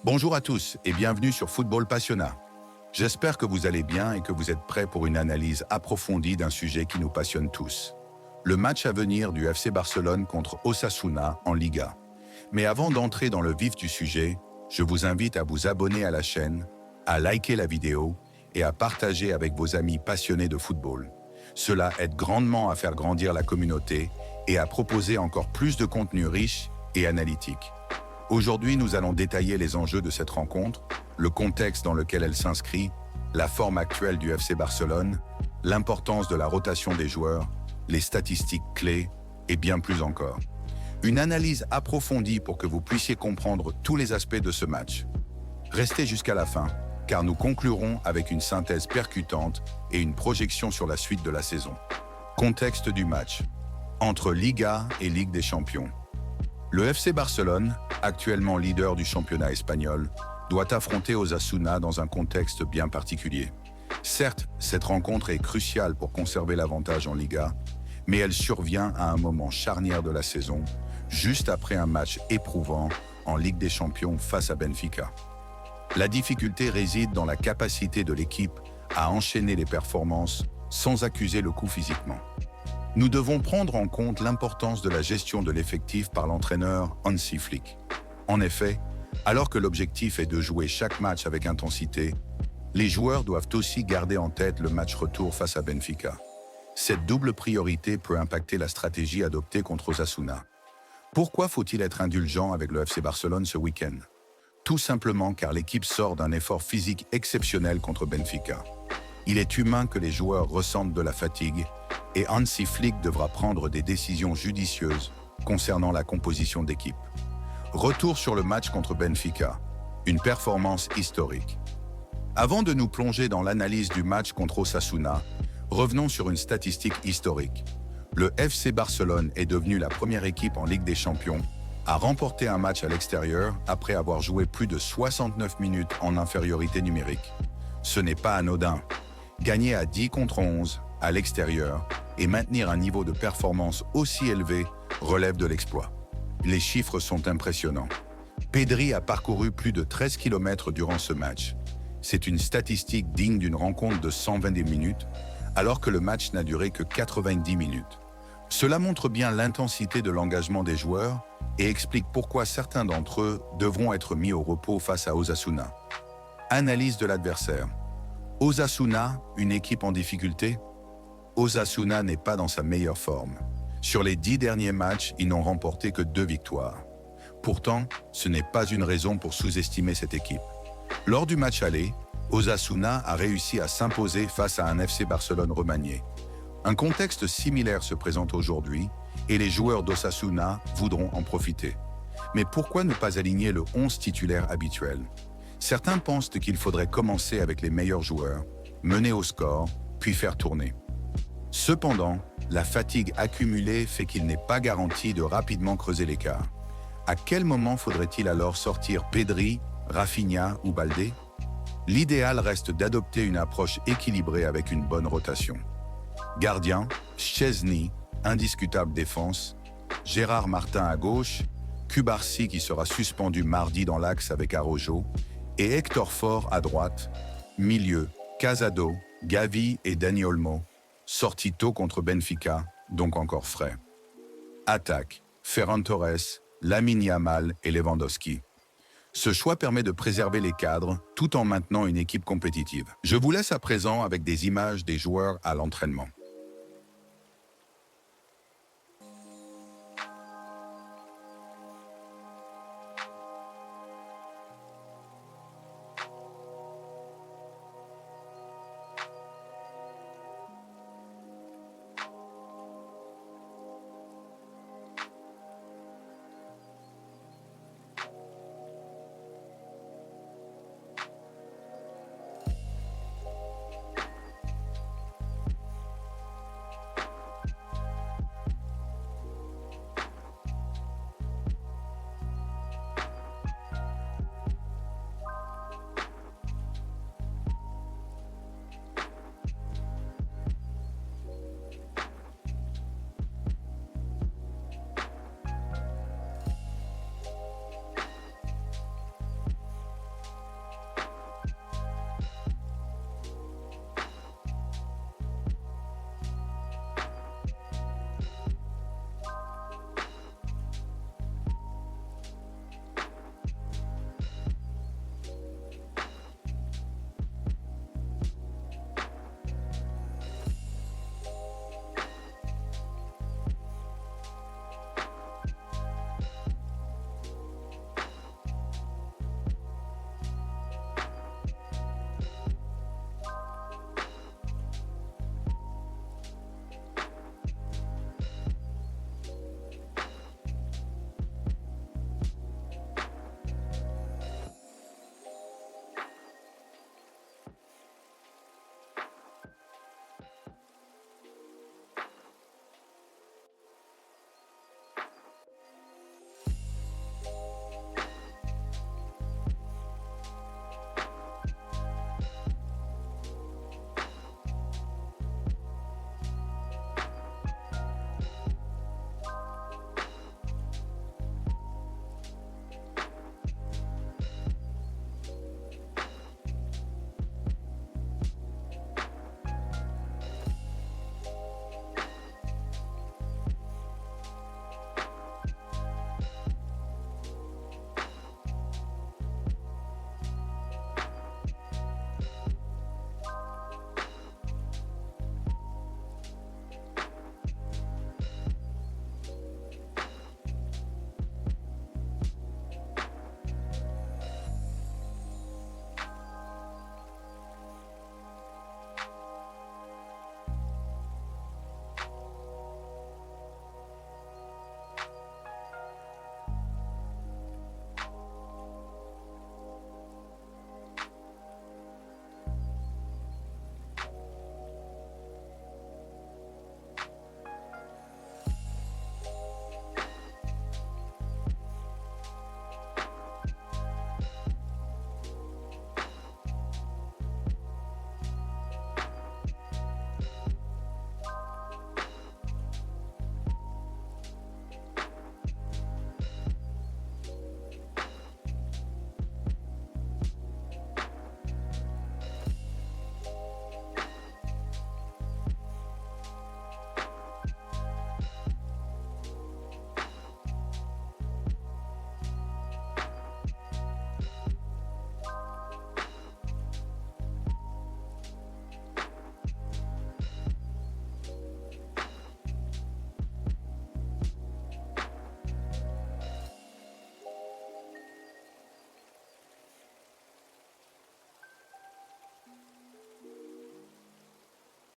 Bonjour à tous et bienvenue sur Football Passionnat. J'espère que vous allez bien et que vous êtes prêts pour une analyse approfondie d'un sujet qui nous passionne tous. Le match à venir du FC Barcelone contre Osasuna en Liga. Mais avant d'entrer dans le vif du sujet, je vous invite à vous abonner à la chaîne, à liker la vidéo et à partager avec vos amis passionnés de football. Cela aide grandement à faire grandir la communauté et à proposer encore plus de contenu riche et analytique. Aujourd'hui, nous allons détailler les enjeux de cette rencontre, le contexte dans lequel elle s'inscrit, la forme actuelle du FC Barcelone, l'importance de la rotation des joueurs, les statistiques clés et bien plus encore. Une analyse approfondie pour que vous puissiez comprendre tous les aspects de ce match. Restez jusqu'à la fin, car nous conclurons avec une synthèse percutante et une projection sur la suite de la saison. Contexte du match. Entre Liga et Ligue des Champions. Le FC Barcelone, actuellement leader du championnat espagnol, doit affronter Osasuna dans un contexte bien particulier. Certes, cette rencontre est cruciale pour conserver l'avantage en Liga, mais elle survient à un moment charnière de la saison, juste après un match éprouvant en Ligue des Champions face à Benfica. La difficulté réside dans la capacité de l'équipe à enchaîner les performances sans accuser le coup physiquement. Nous devons prendre en compte l'importance de la gestion de l'effectif par l'entraîneur Hansi Flick. En effet, alors que l'objectif est de jouer chaque match avec intensité, les joueurs doivent aussi garder en tête le match retour face à Benfica. Cette double priorité peut impacter la stratégie adoptée contre Osasuna. Pourquoi faut-il être indulgent avec le FC Barcelone ce week-end? Tout simplement car l'équipe sort d'un effort physique exceptionnel contre Benfica. Il est humain que les joueurs ressentent de la fatigue et Hansi Flick devra prendre des décisions judicieuses concernant la composition d'équipe. Retour sur le match contre Benfica, une performance historique. Avant de nous plonger dans l'analyse du match contre Osasuna, revenons sur une statistique historique. Le FC Barcelone est devenu la première équipe en Ligue des Champions à remporter un match à l'extérieur après avoir joué plus de 69 minutes en infériorité numérique. Ce n'est pas anodin. Gagner à 10 contre 11 à l'extérieur et maintenir un niveau de performance aussi élevé relève de l'exploit. Les chiffres sont impressionnants. Pedri a parcouru plus de 13 km durant ce match. C'est une statistique digne d'une rencontre de 120 minutes, alors que le match n'a duré que 90 minutes. Cela montre bien l'intensité de l'engagement des joueurs et explique pourquoi certains d'entre eux devront être mis au repos face à Osasuna. Analyse de l'adversaire. Osasuna, une équipe en difficulté? Osasuna n'est pas dans sa meilleure forme. Sur les 10 derniers matchs, ils n'ont remporté que 2 victoires. Pourtant, ce n'est pas une raison pour sous-estimer cette équipe. Lors du match aller, Osasuna a réussi à s'imposer face à un FC Barcelone remanié. Un contexte similaire se présente aujourd'hui et les joueurs d'Osasuna voudront en profiter. Mais pourquoi ne pas aligner le 11 titulaire habituel? Certains pensent qu'il faudrait commencer avec les meilleurs joueurs, mener au score, puis faire tourner. Cependant, la fatigue accumulée fait qu'il n'est pas garanti de rapidement creuser l'écart. À quel moment faudrait-il alors sortir Pedri, Rafinha ou Baldé? L'idéal reste d'adopter une approche équilibrée avec une bonne rotation. Gardien, Szczesny, indiscutable défense, Gérard Martin à gauche, Cubarsí qui sera suspendu mardi dans l'axe avec Araujo, et Hector Ford à droite, milieu, Casado, Gavi et Dani Olmo, sortis tôt contre Benfica, donc encore frais. Attaque, Ferran Torres, Lamine Yamal et Lewandowski. Ce choix permet de préserver les cadres tout en maintenant une équipe compétitive. Je vous laisse à présent avec des images des joueurs à l'entraînement.